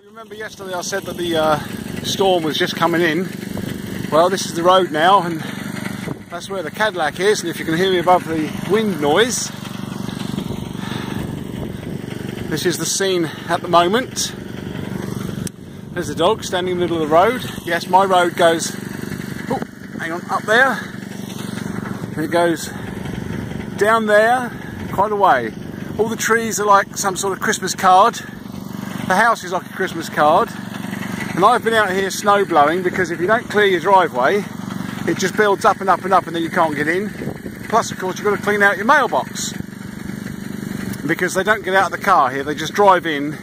You remember yesterday I said that the storm was just coming in. Well, this is the road now, and that's where the Cadillac is, and if you can hear me above the wind noise, this is the scene at the moment. There's the dog standing in the middle of the road. Yes, my road goes, oh, hang on, up there, and it goes down there quite a way. All the trees are like some sort of Christmas card. The house is like a Christmas card. And I've been out here snow blowing because if you don't clear your driveway, it just builds up and up and up and then you can't get in. Plus, of course, you've got to clean out your mailbox. Because they don't get out of the car here, they just drive in,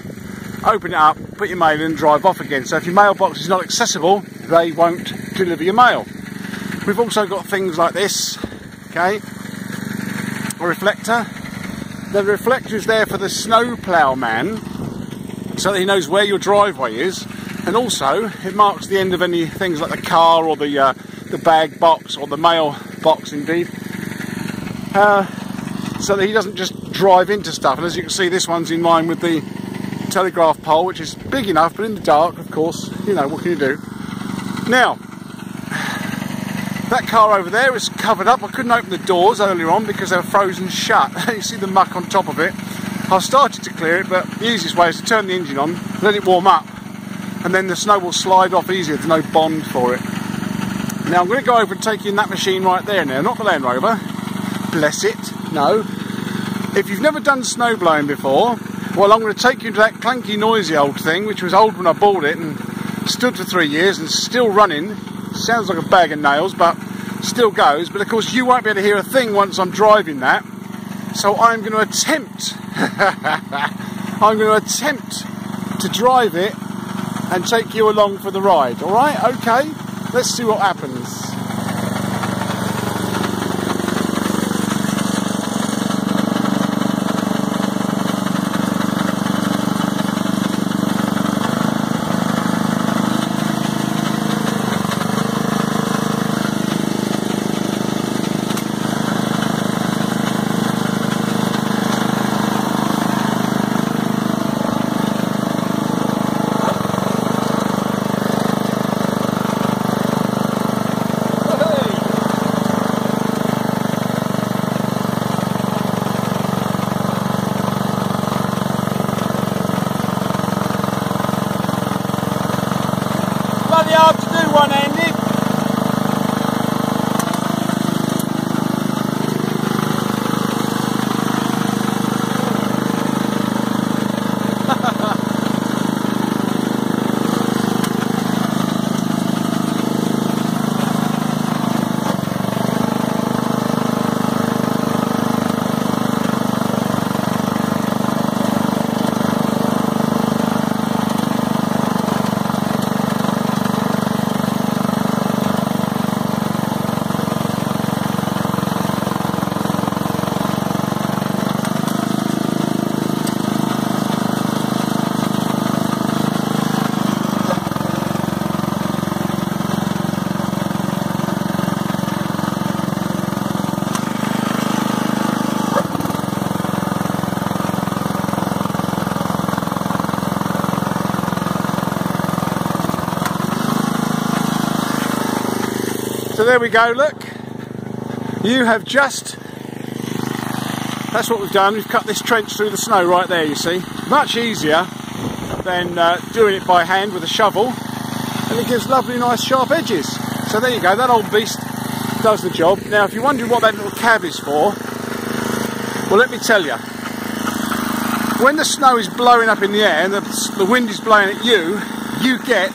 open it up, put your mail in and drive off again. So if your mailbox is not accessible, they won't deliver your mail. We've also got things like this, okay, a reflector. The reflector is there for the snow plough man, so that he knows where your driveway is, and also it marks the end of any things like the car or the bag box or the mail box indeed, so that he doesn't just drive into stuff. And as you can see, this one's in line with the telegraph pole, which is big enough, but in the dark, of course, you know, what can you do? Now, that car over there is covered up. I couldn't open the doors earlier on because they were frozen shut. You see the muck on top of it. I've started to clear it, but the easiest way is to turn the engine on, let it warm up, and then the snow will slide off easier. There's no bond for it. Now I'm going to go over and take you in that machine right there now, not the Land Rover. Bless it, no. If you've never done snow blowing before, well, I'm going to take you into that clunky, noisy old thing, which was old when I bought it and stood for 3 years and still running. Sounds like a bag of nails, but still goes. But of course you won't be able to hear a thing once I'm driving that. So I'm going to attempt to drive it and take you along for the ride. Alright, okay, let's see what happens. Bloody hard to do one-handed. So there we go, look, you have just, that's what we've done, we've cut this trench through the snow right there, you see. Much easier than doing it by hand with a shovel, and it gives lovely nice sharp edges. So there you go, that old beast does the job. Now if you're wondering what that little cab is for, well let me tell you. When the snow is blowing up in the air and the wind is blowing at you, you get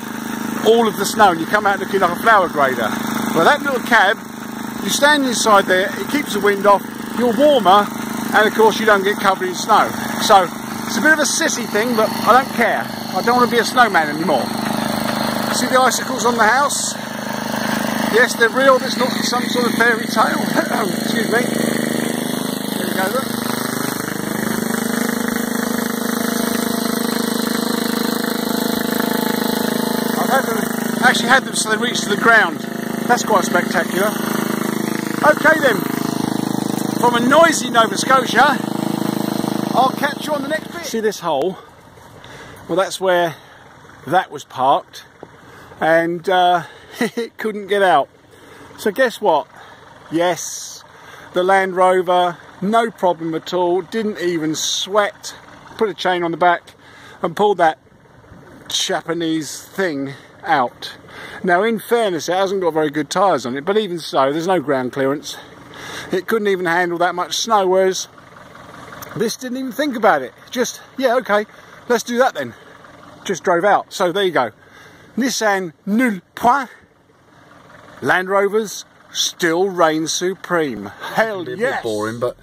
all of the snow and you come out looking like a flower grader. Well, that little cab, you stand inside there, it keeps the wind off, you're warmer, and of course you don't get covered in snow. So, it's a bit of a sissy thing, but I don't care. I don't want to be a snowman anymore. See the icicles on the house? Yes, they're real, it's not some sort of fairy tale. Excuse me. There we go, look. I've actually had them so they reach to the ground. That's quite spectacular. Okay then, from a noisy Nova Scotia, I'll catch you on the next bit. See this hole? Well, that's where that was parked, and it couldn't get out. So guess what? Yes, the Land Rover, no problem at all, didn't even sweat, put a chain on the back and pulled that Japanese thing out. Now, in fairness, it hasn't got very good tyres on it, but even so, there's no ground clearance. It couldn't even handle that much snow, whereas this didn't even think about it. Just, yeah, okay, let's do that then. Just drove out. So there you go. Nissan nul point. Land Rovers still reign supreme. Hell yes. A bit boring, but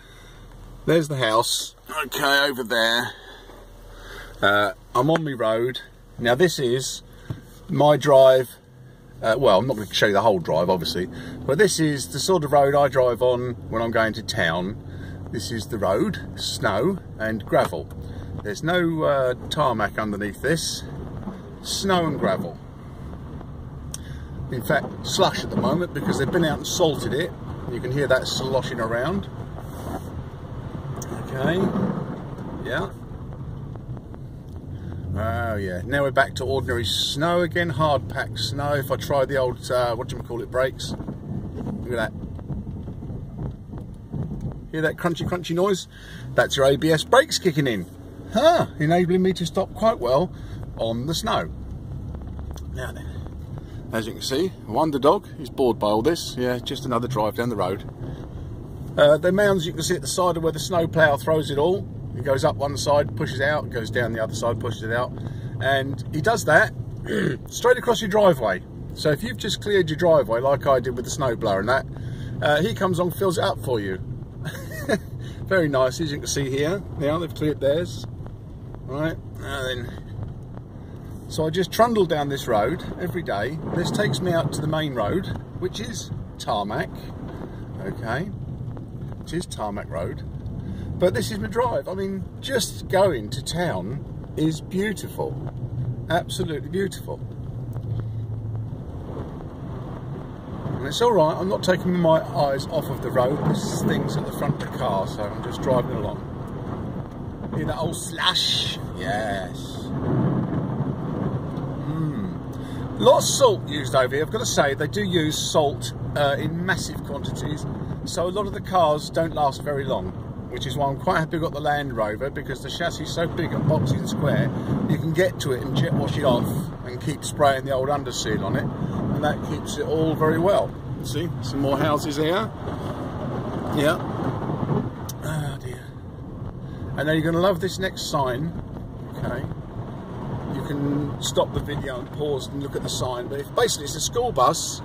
there's the house. Okay, over there. I'm on my road. Now this is my drive. Well, I'm not going to show you the whole drive, obviously, but this is the sort of road I drive on when I'm going to town. This is the road, snow and gravel. There's no tarmac underneath this. Snow and gravel. In fact, slush at the moment because they've been out and salted it. You can hear that sloshing around. Okay, yeah. Oh yeah, now we're back to ordinary snow again, hard packed snow. If I try the old, whatchamacallit, brakes, look at that. Hear that crunchy crunchy noise? That's your ABS brakes kicking in. Huh, enabling me to stop quite well on the snow. Now then, as you can see, Wonder Dog, he's bored by all this. Yeah, just another drive down the road. The mounds you can see at the side of where the snow plough throws it all. He goes up one side, pushes out, goes down the other side, pushes it out. And he does that straight across your driveway. So if you've just cleared your driveway, like I did with the snowblower and that, he comes on, fills it up for you. Very nice, as you can see here. Now they've cleared theirs. Right, so I just trundle down this road every day. This takes me out to the main road, which is tarmac. Okay, it is tarmac road. But this is my drive. I mean, just going to town is beautiful. Absolutely beautiful. And it's all right, I'm not taking my eyes off of the road. This thing's at the front of the car, so I'm just driving along. Hear that old slash? Yes. Lots of salt used over here. I've got to say, they do use salt in massive quantities, so a lot of the cars don't last very long, which is why I'm quite happy I've got the Land Rover, because the chassis is so big and boxy and square, you can get to it and jet wash it off and keep spraying the old underseal on it, and that keeps it all very well. See, some more houses here. Yeah. Oh dear. And now you're going to love this next sign. Okay. You can stop the video and pause and look at the sign, but basically it's a school bus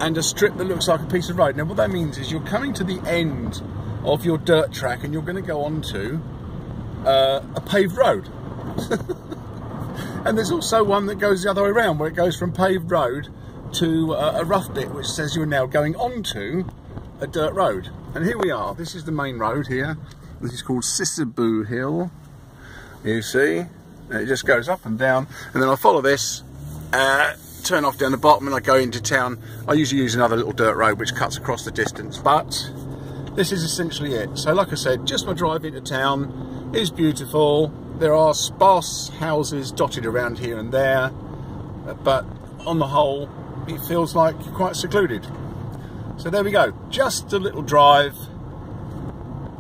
and a strip that looks like a piece of road. Now what that means is you're coming to the end of your dirt track and you're going to go onto a paved road. And there's also one that goes the other way around, where it goes from paved road to a rough bit, which says you're now going onto a dirt road. And here we are. This is the main road here. This is called Sisaboo Hill. You see, and it just goes up and down, and then I follow this, turn off down the bottom, and I go into town. I usually use another little dirt road which cuts across the distance, but this is essentially it. So like I said, just my drive into town is beautiful. There are sparse houses dotted around here and there, but on the whole it feels like you're quite secluded. So there we go, just a little drive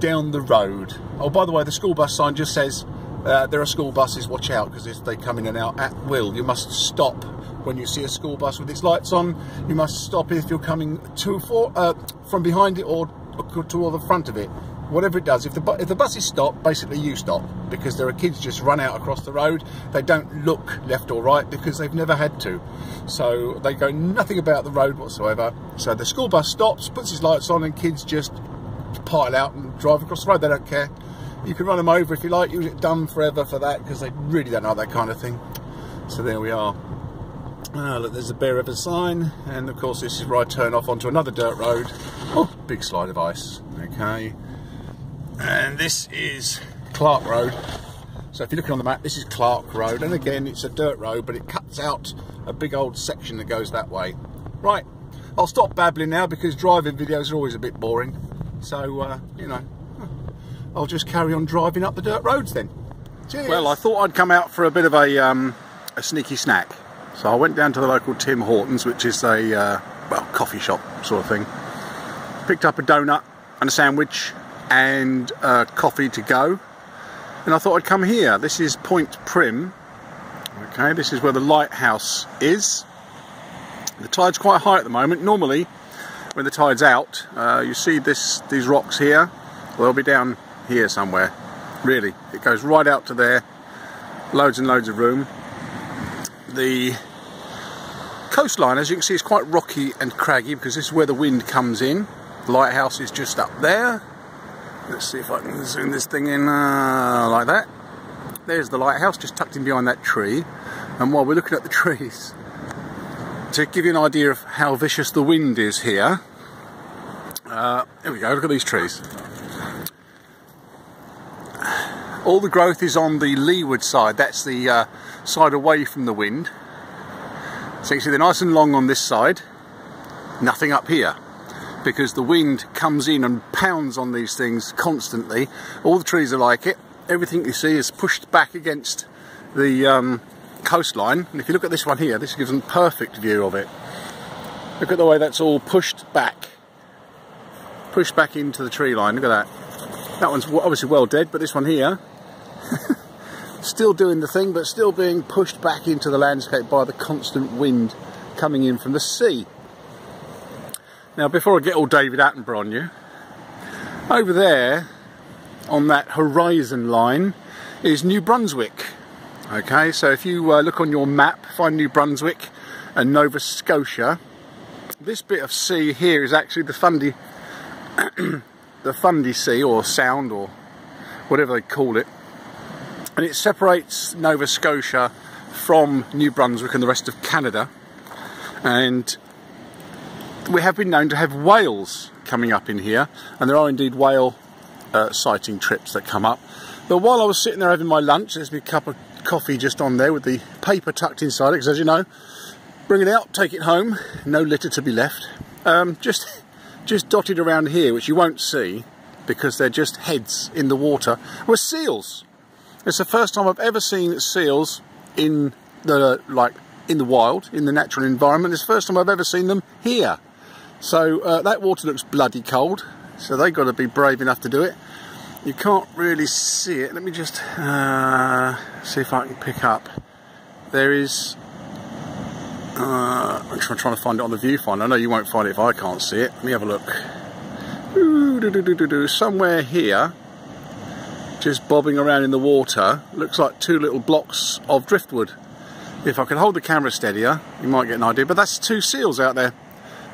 down the road. Oh, by the way, the school bus sign just says there are school buses, watch out, because they come in and out at will. You must stop when you see a school bus with its lights on. You must stop if you're coming from behind it or to the front of it. Whatever it does, if the buses stop, basically you stop, because there are kids just run out across the road. They don't look left or right because they've never had to. So they go nothing about the road whatsoever. So the school bus stops, puts its lights on, and kids just pile out and drive across the road. They don't care. You can run them over if you like. You get done forever for that, because they really don't know that kind of thing. So there we are. Look, there's a Bear River sign, and of course this is where I turn off onto another dirt road. Oh, big slide of ice. Okay. And this is Clark Road. So if you're looking on the map, this is Clark Road, and again it's a dirt road, but it cuts out a big old section that goes that way. Right, I'll stop babbling now, because driving videos are always a bit boring. So, you know, I'll just carry on driving up the dirt roads then. Cheers. Well, I thought I'd come out for a bit of a a sneaky snack. So I went down to the local Tim Hortons, which is a well, coffee shop sort of thing. Picked up a donut and a sandwich and coffee to go. And I thought I'd come here. This is Point Prim. Okay, this is where the lighthouse is. The tide's quite high at the moment. Normally, when the tide's out, you see these rocks here. Well, they'll be down here somewhere. Really, it goes right out to there. Loads and loads of room. The coastline, as you can see, is quite rocky and craggy because this is where the wind comes in. The lighthouse is just up there. Let's see if I can zoom this thing in like that. There's the lighthouse just tucked in behind that tree. And while we're looking at the trees, to give you an idea of how vicious the wind is here, here we go, look at these trees. All the growth is on the leeward side, that's the side away from the wind. So you can see they're nice and long on this side, nothing up here, because the wind comes in and pounds on these things constantly. All the trees are like it, everything you see is pushed back against the coastline. And if you look at this one here, this gives a perfect view of it. Look at the way that's all pushed back into the tree line. Look at that. That one's obviously well dead, but this one here still doing the thing, but still being pushed back into the landscape by the constant wind coming in from the sea. Now, before I get all David Attenborough on you, over there on that horizon line is New Brunswick. Okay, so if you look on your map, find New Brunswick and Nova Scotia. This bit of sea here is actually the Fundy the Fundy Sea, or Sound, or whatever they call it, and it separates Nova Scotia from New Brunswick and the rest of Canada. And we have been known to have whales coming up in here, and there are indeed whale sighting trips that come up. But while I was sitting there having my lunch, there's my cup of coffee just on there with the paper tucked inside it, because as you know, bring it out, take it home, no litter to be left. Just dotted around here, which you won't see because they're just heads in the water, were seals. It's the first time I've ever seen seals in the wild, in the natural environment. It's the first time I've ever seen them here. So that water looks bloody cold, so they've got to be brave enough to do it. You can't really see it. Let me just see if I can pick up. There is... I'm trying to find it on the viewfinder. I know you won't find it if I can't see it. Let me have a look. Somewhere here, just bobbing around in the water, looks like two little blocks of driftwood. If I can hold the camera steadier, you might get an idea. But that's two seals out there.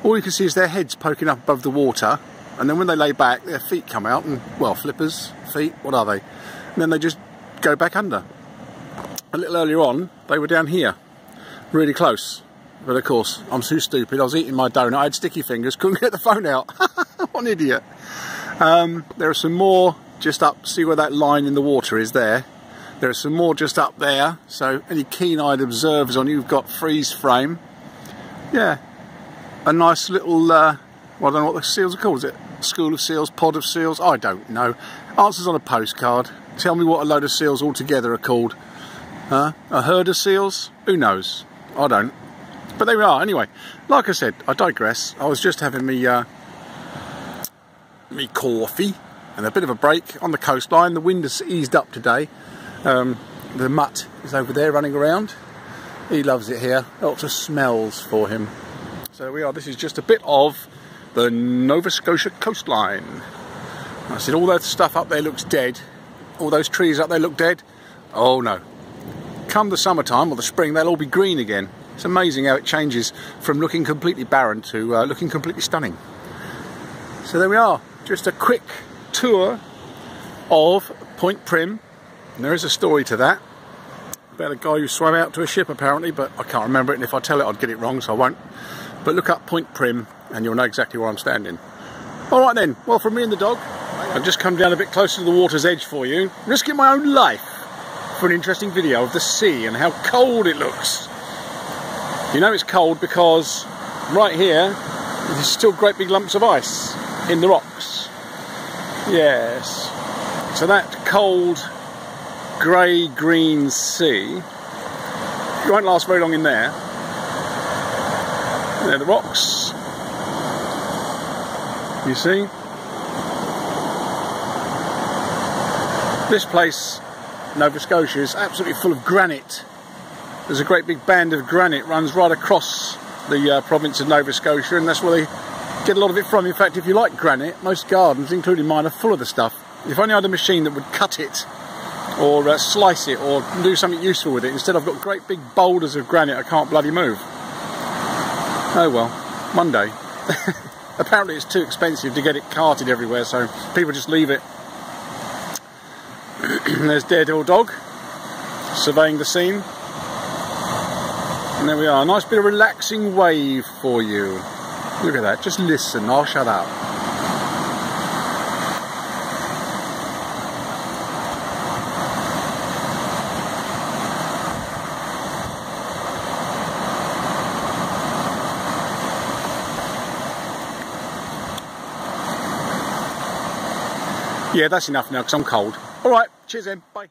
All you can see is their heads poking up above the water, and then when they lay back, their feet come out, and, well, flippers, feet, what are they? And then they just go back under. A little earlier on, they were down here, really close. But of course, I'm too stupid. I was eating my donut, I had sticky fingers, couldn't get the phone out. What an idiot. There are some more just up, see where that line in the water is there? There are some more just up there, so any keen-eyed observers on you've got freeze frame. Yeah, a nice little, well, I don't know what the seals are called, is it? School of seals, pod of seals, I don't know. Answers on a postcard. Tell me what a load of seals altogether are called. A herd of seals? Who knows? I don't. But there we are. Anyway, like I said, I digress. I was just having me coffee and a bit of a break on the coastline. The wind has eased up today. The mutt is over there running around. He loves it here. Lots of smells for him. So there we are. This is just a bit of the Nova Scotia coastline. I said all that stuff up there looks dead. All those trees up there look dead. Oh no. Come the summertime or the spring, they'll all be green again. It's amazing how it changes from looking completely barren to looking completely stunning. So there we are. Just a quick tour of Point Prim. And there is a story to that. About a guy who swam out to a ship apparently, but I can't remember it, and if I tell it I'd get it wrong, so I won't. But look up Point Prim and you'll know exactly where I'm standing. Alright then, well, from me and the dog, I've just come down a bit closer to the water's edge for you, risking my own life for an interesting video of the sea and how cold it looks. You know it's cold because right here there's still great big lumps of ice in the rocks. Yes. So that cold grey-green sea You won't last very long in there. There are the rocks. You see? This place, Nova Scotia, is absolutely full of granite. There's a great big band of granite runs right across the province of Nova Scotia, and that's where they get a lot of it from. In fact, if you like granite, most gardens, including mine, are full of the stuff. If only I had a machine that would cut it, or slice it, or do something useful with it. Instead I've got great big boulders of granite I can't bloody move. Oh well, one day. Apparently it's too expensive to get it carted everywhere, so people just leave it. There's Daredevil Dog, surveying the scene. And there we are, a nice bit of relaxing wave for you. Look at that, just listen, I'll shut up. Yeah, that's enough now because I'm cold. Alright, cheers then, bye.